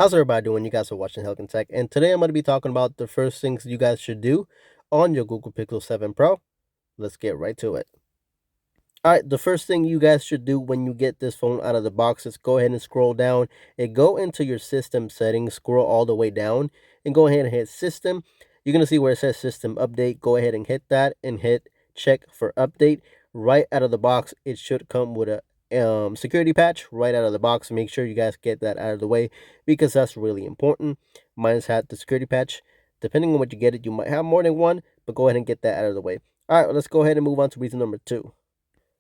How's everybody doing? You guys are watching Health and Tech, and today I'm going to be talking about the first things you guys should do on your Google Pixel 7 Pro. Let's get right to it. All right, the first thing you guys should do when you get this phone out of the box is go ahead and scroll down and go into your system settings, scroll all the way down, and go ahead and hit System. You're going to see where it says System Update. Go ahead and hit that and hit Check for Update. Right out of the box, it should come with a security patch right out of the box. Make sure you guys get that out of the way because that's really important. Mine's had the security patch. Depending on what you get it, you might have more than one, but go ahead and get that out of the way. All right, let's go ahead and move on to reason number 2.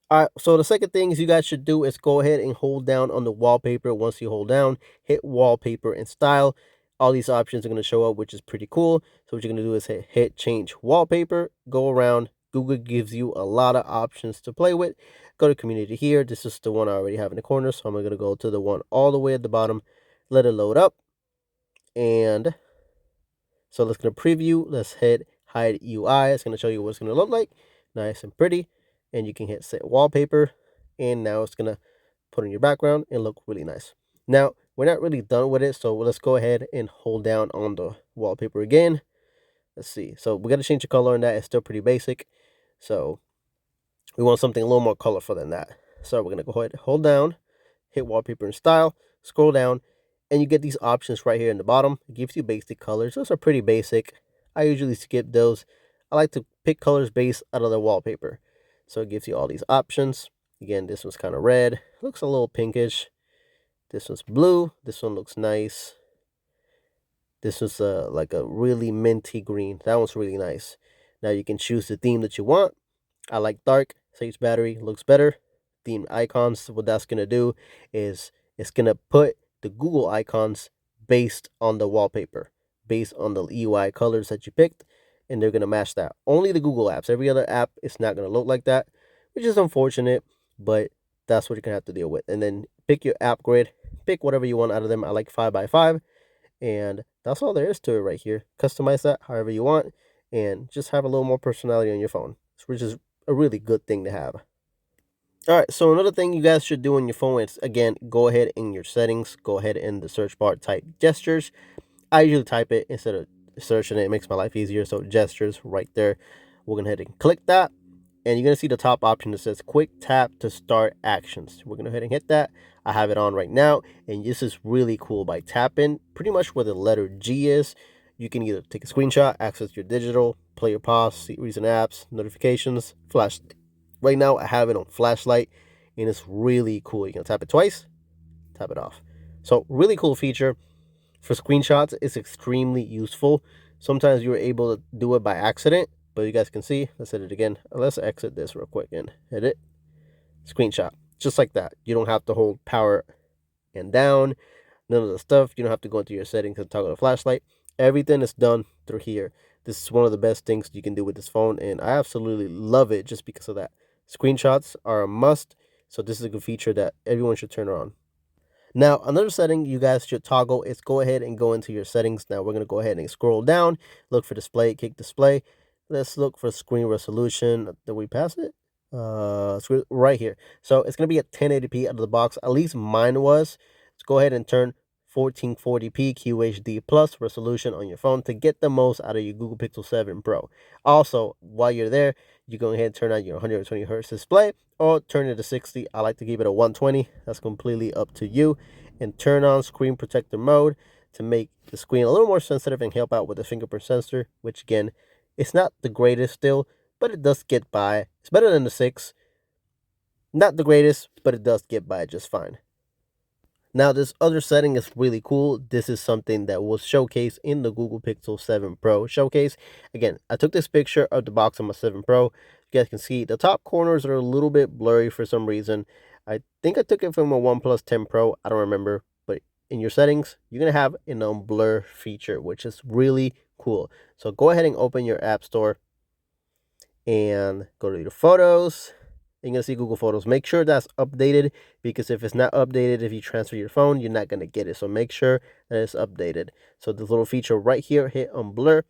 All right, so the second thing you guys should do is go ahead and hold down on the wallpaper. Once you hold down, hit wallpaper and style. All these options are going to show up, which is pretty cool. So what you're going to do is hit change wallpaper, go around. Google gives you a lot of options to play with. Go to community here. This is the one I already have in the corner, so I'm going to go to the one all the way at the bottom. Let it load up. And so let's go to preview. Let's hit hide UI. It's going to show you what it's going to look like. Nice and pretty. And you can hit set wallpaper. And now it's going to put in your background and look really nice. Now, we're not really done with it. So let's go ahead and hold down on the wallpaper again. Let's see. So we got to change the color on that. It's still pretty basic. So we want something a little more colorful than that. So we're going to go ahead, hold down, hit wallpaper and style, scroll down, and you get these options right here in the bottom. It gives you basic colors. Those are pretty basic. I usually skip those. I like to pick colors based out of the wallpaper. So it gives you all these options. Again, this one's kind of red. Looks a little pinkish. This one's blue. This one looks nice. This was like a really minty green. That one's really nice. Now you can choose the theme that you want. I like dark. Saves battery. Looks better. Theme icons. What that's going to do is it's going to put the Google icons based on the wallpaper, based on the UI colors that you picked, and they're going to match that. Only the Google apps. Every other app is not going to look like that, which is unfortunate, but that's what you're going to have to deal with. And then pick your app grid. Pick whatever you want out of them. I like 5x5, and that's all there is to it right here. Customize that however you want, and just have a little more personality on your phone, which is a really good thing to have. All right, so another thing you guys should do on your phone is, again, go ahead in your settings, go ahead in the search bar, type gestures. I usually type it instead of searching it. It makes my life easier. So gestures right there. We're going to head and click that. And you're going to see the top option that says quick tap to start actions. We're going to go ahead and hit that. I have it on right now. And this is really cool. By tapping pretty much where the letter G is, you can either take a screenshot, access your digital, play your pause, see recent apps, notifications, flash. Right now, I have it on flashlight, and it's really cool. You can tap it twice, tap it off. So really cool feature. For screenshots, it's extremely useful. Sometimes you're able to do it by accident, but you guys can see. Let's hit it again. Let's exit this real quick and hit it. Screenshot. Just like that. You don't have to hold power and down. None of the stuff. You don't have to go into your settings and toggle the flashlight. Everything is done through here. This is one of the best things you can do with this phone, and I absolutely love it just because of that. Screenshots are a must, so this is a good feature that everyone should turn on. Now, another setting you guys should toggle is go ahead and go into your settings. Now, we're going to go ahead and scroll down, look for display, kick display. Let's look for screen resolution. Did we pass it? Right here. So it's going to be at 1080p out of the box. At least mine was. Let's go ahead and turn 1440p QHD plus resolution on your phone to get the most out of your Google Pixel 7 Pro. Also, while you're there, you go ahead and turn on your 120 hertz display or turn it to 60. I like to keep it at 120. That's completely up to you. And turn on screen protector mode to make the screen a little more sensitive and help out with the fingerprint sensor, which again, it's not the greatest still, but it does get by. It's better than the 6. Not the greatest, but it does get by just fine. Now, this other setting is really cool. This is something that was showcased in the Google Pixel 7 Pro showcase. Again, I took this picture of the box of my 7 Pro. You guys can see the top corners are a little bit blurry for some reason. I think I took it from a OnePlus 10 Pro. I don't remember. But in your settings, you're going to have a blur feature, which is really cool. So go ahead and open your App Store and go to your photos. You're going to see Google Photos. Make sure that's updated, because if it's not updated, if you transfer your phone, you're not going to get it. So make sure that it's updated. So this little feature right here, hit on blur.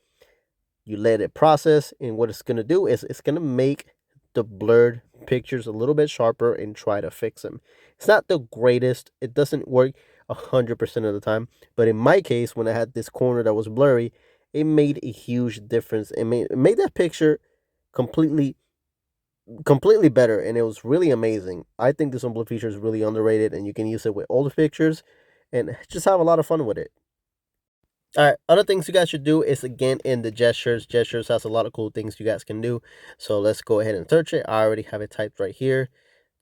You let it process, and what it's going to do is it's going to make the blurred pictures a little bit sharper and try to fix them. It's not the greatest. It doesn't work 100% of the time. But in my case, when I had this corner that was blurry, it made a huge difference. It made that picture completely completely better, and it was really amazing. I think this unblur feature is really underrated, and you can use it with older pictures and just have a lot of fun with it. All right, other things you guys should do is again in the gestures. Gestures has a lot of cool things you guys can do. So let's go ahead and search it. I already have it typed right here.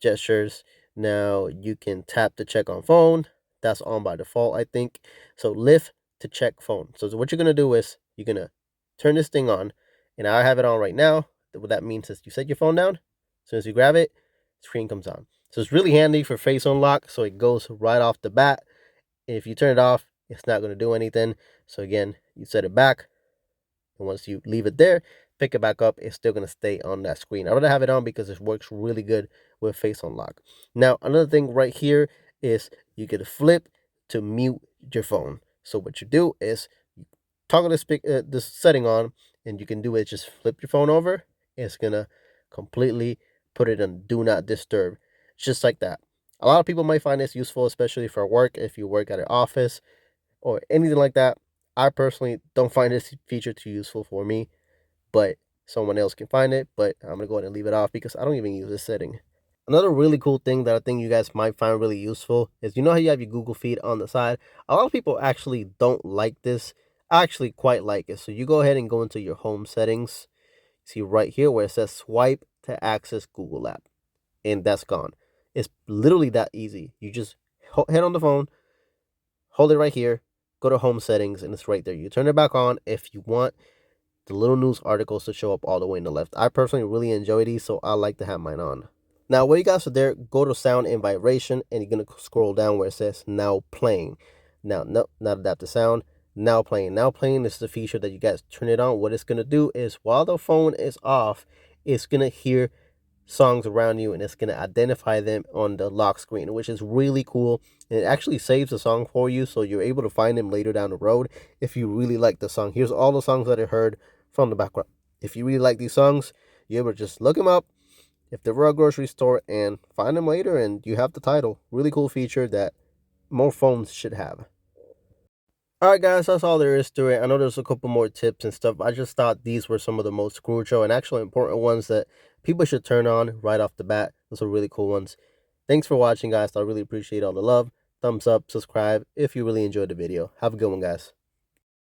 Gestures. Now you can tap to check on phone. That's on by default, I think. So lift to check phone. So what you're gonna do is you're gonna turn this thing on, and I have it on right now. What that means is you set your phone down. As soon as you grab it, screen comes on. So it's really handy for face unlock. So it goes right off the bat. If you turn it off, it's not going to do anything. So again, you set it back, and once you leave it there, pick it back up, it's still going to stay on that screen. I rather have it on because it works really good with face unlock. Now, another thing right here is you get a flip to mute your phone. So what you do is you toggle this setting on, and you can do it. Just flip your phone over. It's going to completely put it on do not disturb, just like that. A lot of people might find this useful, especially for work, if you work at an office or anything like that. I personally don't find this feature too useful for me, but someone else can find it. But I'm going to go ahead and leave it off because I don't even use this setting. Another really cool thing that I think you guys might find really useful is you know how you have your Google feed on the side? A lot of people actually don't like this. I actually quite like it. So you go ahead and go into your home settings. See right here where it says swipe to access Google app, and that's gone. It's literally that easy. You just head on the phone, hold it right here, go to home settings, and it's right there. You turn it back on if you want the little news articles to show up all the way in the left. I personally really enjoy these, so I like to have mine on. Now, while you guys are there, go to sound and vibration, and you're going to scroll down where it says now playing. Now, no, not adapt to sound. Now playing. Now playing, this is a feature that you guys turn it on. What it's going to do is while the phone is off, it's going to hear songs around you, and it's going to identify them on the lock screen, which is really cool. And it actually saves the song for you, so you're able to find them later down the road if you really like the song. Here's all the songs that I heard from the background. If you really like these songs, you're able to just look them up if they were a grocery store and find them later, and you have the title. Really cool feature that more phones should have. All right, guys, that's all there is to it. I know there's a couple more tips and stuff. I just thought these were some of the most crucial and actually important ones that people should turn on right off the bat. Those are really cool ones. Thanks for watching, guys. I really appreciate all the love. Thumbs up, subscribe if you really enjoyed the video. Have a good one, guys.